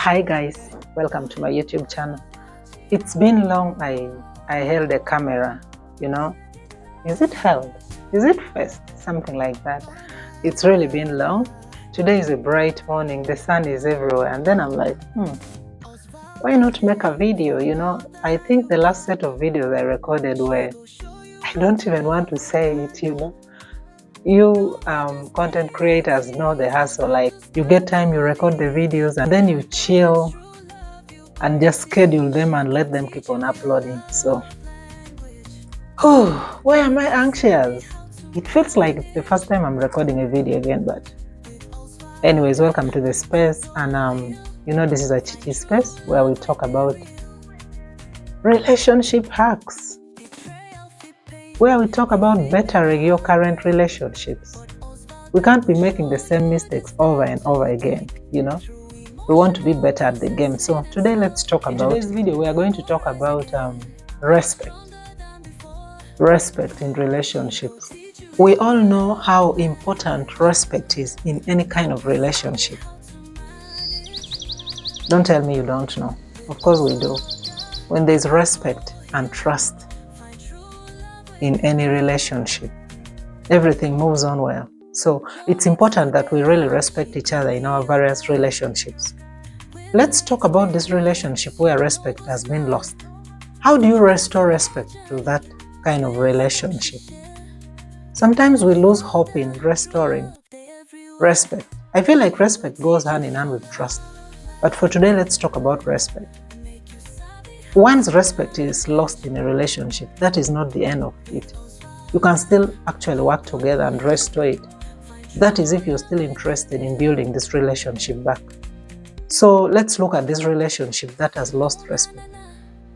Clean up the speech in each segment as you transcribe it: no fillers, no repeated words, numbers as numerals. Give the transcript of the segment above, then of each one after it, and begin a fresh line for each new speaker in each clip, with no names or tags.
Hi guys, welcome to my YouTube channel. It's been long I held a camera, you know. Is it held? Is it first? Something like that. It's really been long. Today is a bright morning, the sun is everywhere, and then I'm like, why not make a video, you know? I think the last set of videos I recorded were, I don't even want to say it, you know. You content creators know the hustle. Like, you get time, you record the videos, and then you chill and just schedule them and let them keep on uploading. So, why am I anxious? It feels like it's the first time I'm recording a video again, but anyways, welcome to the space. And you know, this is a Chichi space where we talk about relationship hacks, where we talk about bettering your current relationships. We can't be making the same mistakes over and over again, you know. We want to be better at the game. So today let's talk about, in today's video we are going to talk about respect in relationships. We all know how important respect is in any kind of relationship. Don't tell me you don't know. Of course we do. When there's respect and trust in any relationship, everything moves on well. So it's important that we really respect each other in our various relationships. Let's talk about this relationship where respect has been lost. How do you restore respect to that kind of relationship? Sometimes we lose hope in restoring respect. I feel like respect goes hand in hand with trust. But for today, let's talk about respect. Once respect is lost in a relationship, that is not the end of it. You can still actually work together and restore it. That is if you're still interested in building this relationship back. So let's look at this relationship that has lost respect.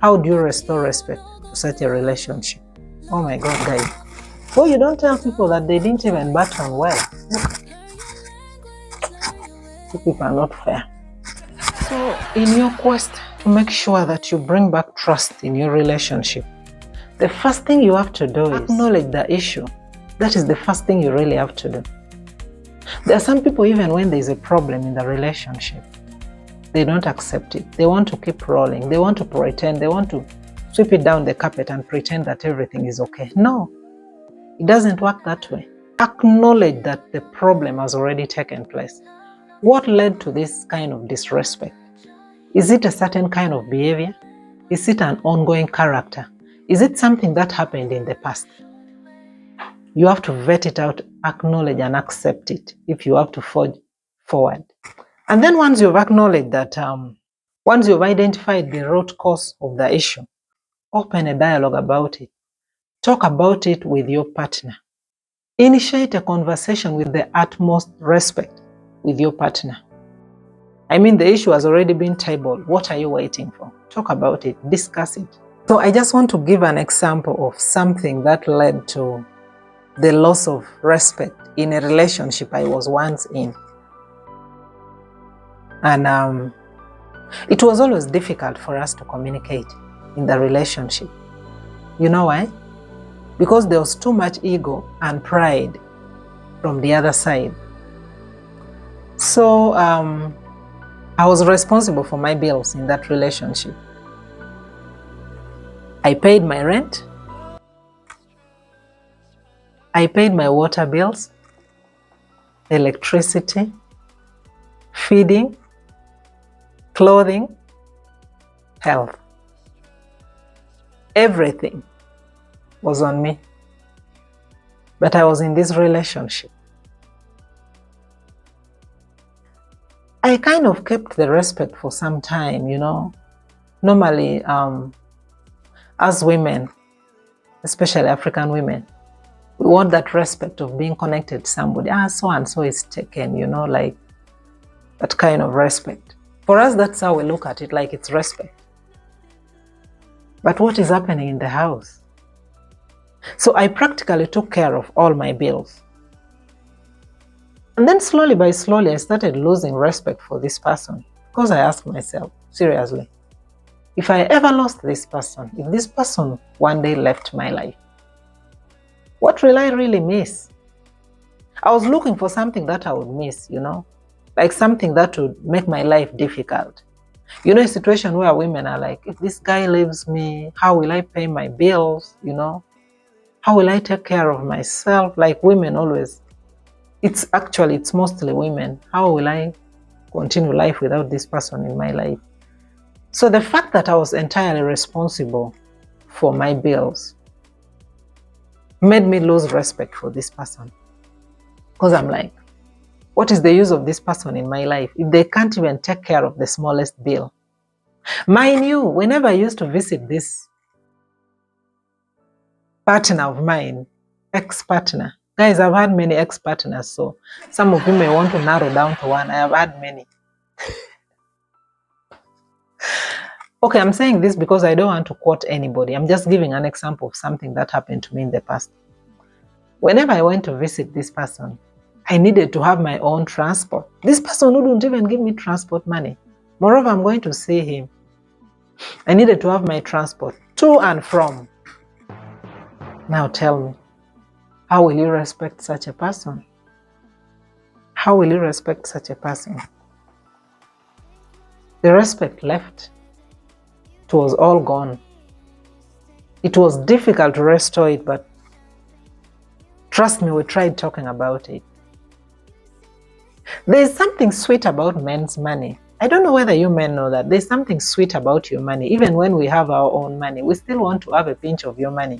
How do you restore respect to such a relationship? Oh my God, guys. Well, you don't tell people that they didn't even button well. You people are not fair. So in your quest to make sure that you bring back trust in your relationship, the first thing you have to do is acknowledge the issue. That is the first thing you really have to do. There are some people, even when there is a problem in the relationship, they don't accept it. They want to keep rolling. They want to pretend. They want to sweep it down the carpet and pretend that everything is okay. No, it doesn't work that way. Acknowledge that the problem has already taken place. What led to this kind of disrespect? Is it a certain kind of behavior? Is it an ongoing character? Is it something that happened in the past? You have to vet it out, acknowledge and accept it if you have to forge forward. And then once you've acknowledged that, once you've identified the root cause of the issue, open a dialogue about it. Talk about it with your partner. Initiate a conversation with the utmost respect with your partner. I mean, the issue has already been tabled. What are you waiting for? Talk about it, discuss it. So I just want to give an example of something that led to the loss of respect in a relationship I was once in. And it was always difficult for us to communicate in the relationship. You know why? Because there was too much ego and pride from the other side. So I was responsible for my bills in that relationship. I paid my rent. I paid my water bills, electricity, feeding, clothing, health. Everything was on me. But I was in this relationship. I kind of kept the respect for some time, you know. Normally, as women, especially African women, we want that respect of being connected to somebody. So and so is taken, you know, like that kind of respect. For us, that's how we look at it, like it's respect. But what is happening in the house? So I practically took care of all my bills. And then slowly by slowly, I started losing respect for this person because I asked myself, seriously, if I ever lost this person, if this person one day left my life, what will I really miss? I was looking for something that I would miss, you know, like something that would make my life difficult. You know, a situation where women are like, if this guy leaves me, how will I pay my bills? You know, how will I take care of myself? Like women always. It's mostly women. How will I continue life without this person in my life? So the fact that I was entirely responsible for my bills made me lose respect for this person. Because I'm like, what is the use of this person in my life if they can't even take care of the smallest bill? Mind you, whenever I used to visit this partner of mine, ex-partner, guys, I've had many ex-partners, so some of you may want to narrow down to one. I have had many. Okay, I'm saying this because I don't want to quote anybody. I'm just giving an example of something that happened to me in the past. Whenever I went to visit this person, I needed to have my own transport. This person wouldn't even give me transport money. Moreover, I'm going to see him. I needed to have my transport to and from. Now tell me, how will you respect such a person? How will you respect such a person? The respect left. It was all gone. It was difficult to restore it, but trust me, we tried talking about it. There's something sweet about men's money. I don't know whether you men know that. There's something sweet about your money. Even when we have our own money, we still want to have a pinch of your money.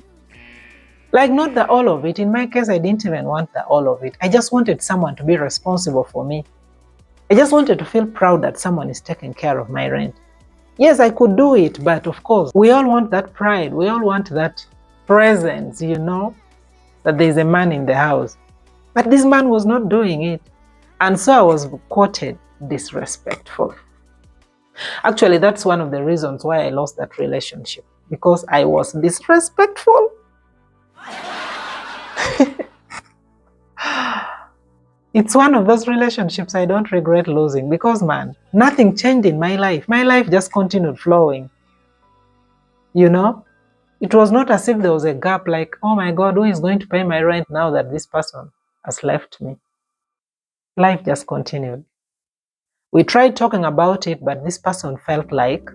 Like, not the all of it. In my case, I didn't even want the all of it. I just wanted someone to be responsible for me. I just wanted to feel proud that someone is taking care of my rent. Yes, I could do it, but of course, we all want that pride. We all want that presence, you know, that there's a man in the house. But this man was not doing it. And so I was quoted disrespectful. Actually, that's one of the reasons why I lost that relationship, because I was disrespectful. It's one of those relationships I don't regret losing because, man, nothing changed in my life. My life just continued flowing. You know, it was not as if there was a gap like, oh my God, who is going to pay my rent now that this person has left me? Life just continued. We tried talking about it, but this person felt like,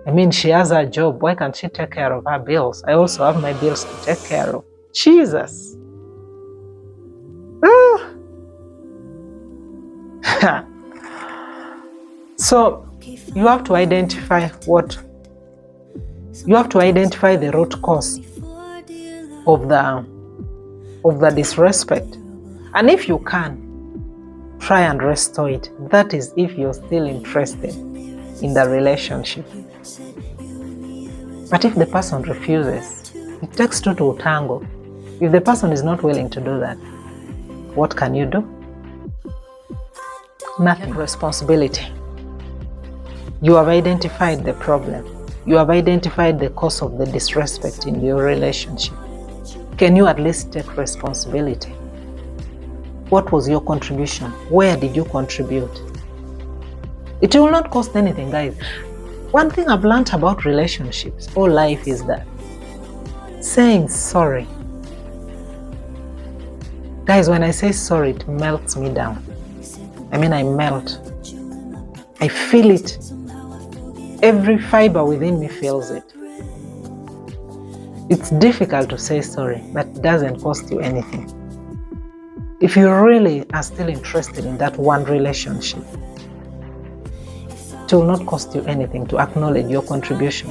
I mean, she has her job. Why can't she take care of her bills? I also have my bills to take care of. Jesus. So you have to identify the root cause of the disrespect. And if you can, try and restore it. That is if you're still interested in the relationship. But if the person refuses, it takes two to tango. If the person is not willing to do that, what can you do? Nothing. Responsibility. You have identified the problem. You have identified the cause of the disrespect in your relationship. Can you at least take responsibility? What was your contribution? Where did you contribute? It will not cost anything, guys. One thing I've learned about relationships or life is that saying sorry. Guys, when I say sorry, it melts me down. I mean, I melt. I feel it. Every fiber within me feels it. It's difficult to say sorry, but it doesn't cost you anything. If you really are still interested in that one relationship, it will not cost you anything to acknowledge your contribution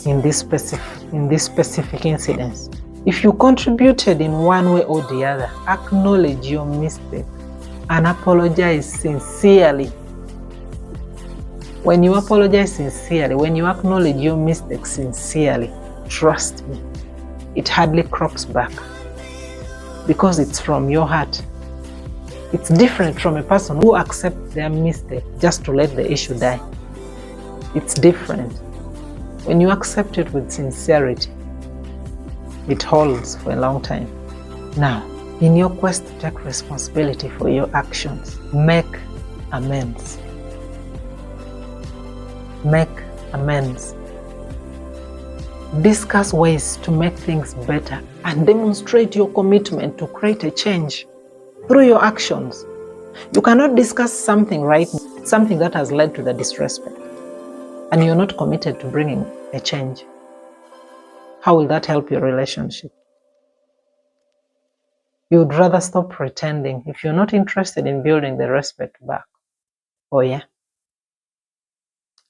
in this specific incident. If you contributed in one way or the other, acknowledge your mistake and apologize sincerely. When you apologize sincerely, when you acknowledge your mistake sincerely, trust me, it hardly crops back because it's from your heart. It's different from a person who accepts their mistake just to let the issue die. It's different. When you accept it with sincerity, it holds for a long time. Now, in your quest to take responsibility for your actions, make amends. Make amends. Discuss ways to make things better and demonstrate your commitment to create a change through your actions. You cannot discuss something right now something that has led to the disrespect, and you're not committed to bringing a change, how will that help your relationship? You would rather stop pretending if you're not interested in building the respect back. Oh yeah?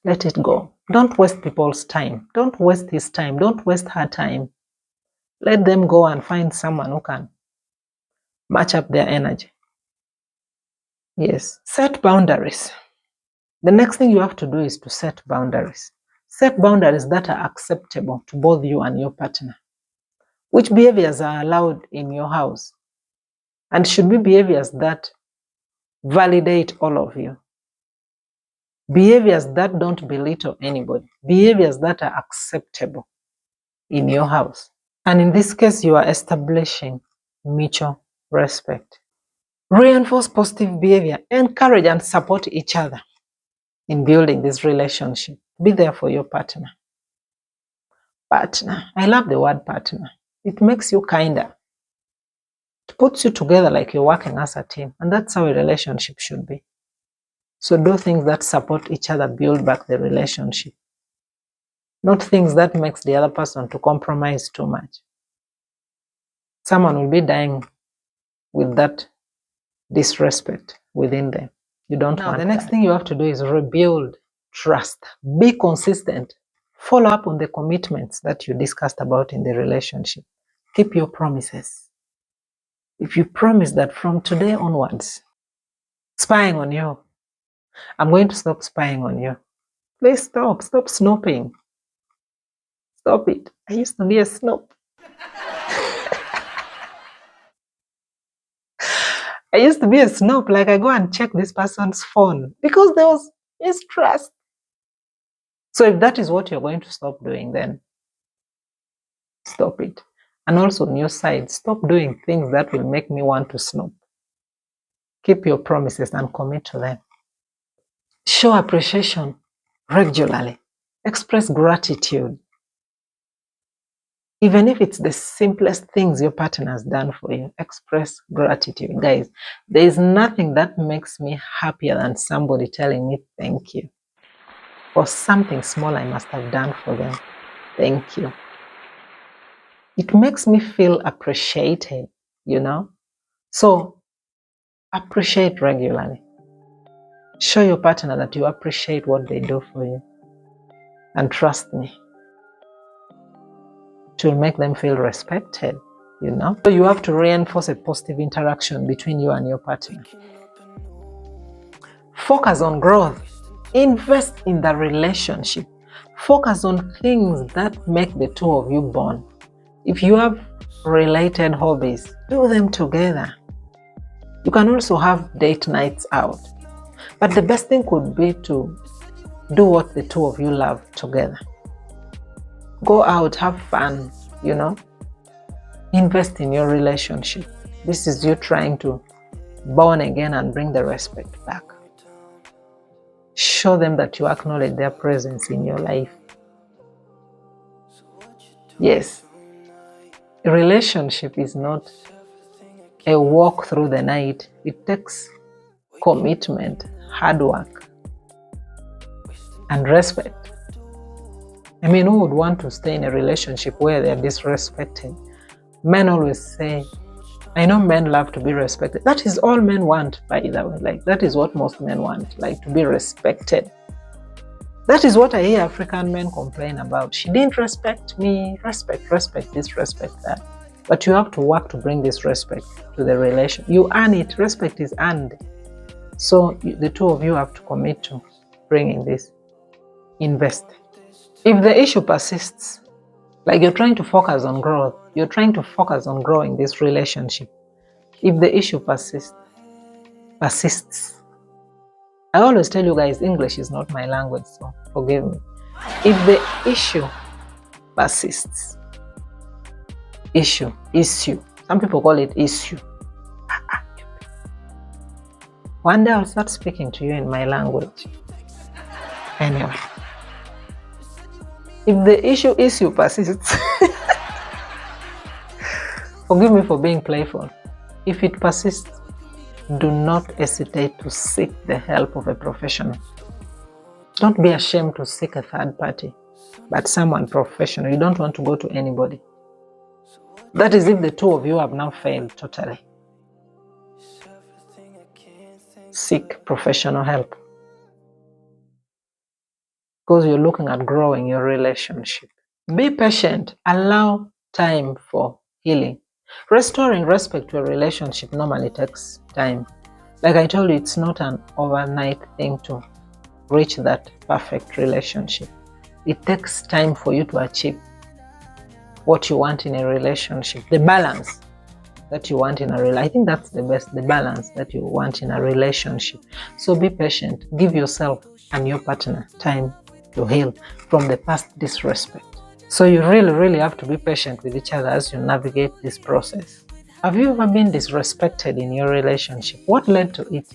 Let it go. Don't waste people's time. Don't waste his time. Don't waste her time. Let them go and find someone who can match up their energy. Yes. Set boundaries. The next thing you have to do is to set boundaries. Set boundaries that are acceptable to both you and your partner. Which behaviors are allowed in your house? And should be behaviors that validate all of you. Behaviors that don't belittle anybody. Behaviors that are acceptable in your house. And in this case, you are establishing mutual respect. Reinforce positive behavior. Encourage and support each other in building this relationship. Be there for your partner. Partner. I love the word partner. It makes you kinder. It puts you together like you're working as a team. And that's how a relationship should be. So do things that support each other, build back the relationship. Not things that makes the other person to compromise too much. Someone will be dying with that disrespect within them. You don't want the next thing you have to do is rebuild trust. Be consistent. Follow up on the commitments that you discussed about in the relationship. Keep your promises. If you promise that from today onwards, spying on you, I'm going to stop spying on you. Please stop. Stop snooping. Stop it. I used to be a snoop. I used to be a snoop. Like I go and check this person's phone because there was mistrust. So if that is what you're going to stop doing, then stop it. And also on your side, stop doing things that will make me want to snoop. Keep your promises and commit to them. Show appreciation regularly. Express gratitude. Even if it's the simplest things your partner has done for you, express gratitude. Guys, there is nothing that makes me happier than somebody telling me thank you for something small I must have done for them. Thank you. It makes me feel appreciated, you know? So appreciate regularly. Show your partner that you appreciate what they do for you. And trust me, it will make them feel respected, you know? So you have to reinforce a positive interaction between you and your partner. Focus on growth. Invest in the relationship. Focus on things that make the two of you bond. If you have related hobbies, do them together. You can also have date nights out. But the best thing could be to do what the two of you love together. Go out, have fun, you know. Invest in your relationship. This is you trying to born again and bring the respect back. Show them that you acknowledge their presence in your life. Yes, a relationship is not a walk through the night. It takes commitment, hard work, and respect. I mean, who would want to stay in a relationship where they're disrespected? Men always say, I know men love to be respected. That is all men want, by the way. Like, that is what most men want, like to be respected. That is what I hear African men complain about. She didn't respect me. Respect this, respect that. But you have to work to bring this respect to the relation. You earn it. Respect is earned. So the two of you have to commit to bringing this. Invest. If the issue persists, like you're trying to focus on growth, you're trying to focus on growing this relationship. If the issue persists, I always tell you guys, English is not my language, so forgive me. If the issue persists, issue, some people call it issue. One day I'll start speaking to you in my language. Anyway, if the issue persists, forgive me for being playful. If it persists, do not hesitate to seek the help of a professional. Don't be ashamed to seek a third party, but someone professional. You don't want to go to anybody. That is if the two of you have now failed totally. Seek professional help, because you're looking at growing your relationship. Be patient. Allow time for healing. Restoring respect to a relationship normally takes time. Like I told you, it's not an overnight thing to reach that perfect relationship. It takes time for you to achieve what you want in a relationship, the balance that you want in a relationship. I think that's the best, the balance that you want in a relationship. So be patient. Give yourself and your partner time to heal from the past disrespect. So you really have to be patient with each other as you navigate this process. Have you ever been disrespected in your relationship? What led to it?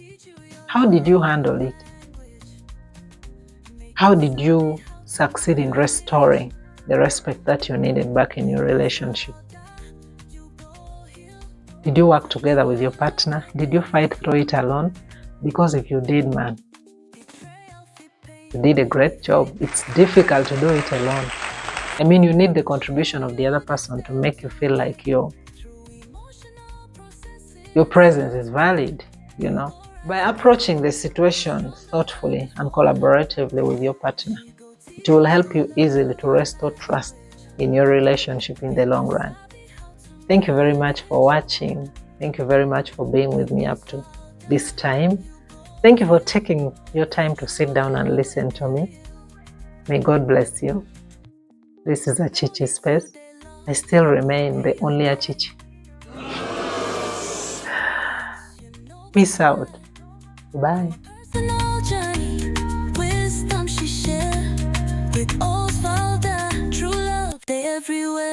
How did you handle it? How did you succeed in restoring the respect that you needed back in your relationship? Did you work together with your partner? Did you fight through it alone? Because if you did, man, you did a great job. It's difficult to do it alone. I mean, you need the contribution of the other person to make you feel like your presence is valid, you know. By approaching the situation thoughtfully and collaboratively with your partner, it will help you easily to restore trust in your relationship in the long run. Thank you very much for watching. Thank you very much for being with me up to this time. Thank you for taking your time to sit down and listen to me. May God bless you. This is Achichi Space. I still remain the only Achichi. Peace out. Bye.
Personal journey, wisdom she shared with Osvalda, true love, they everywhere.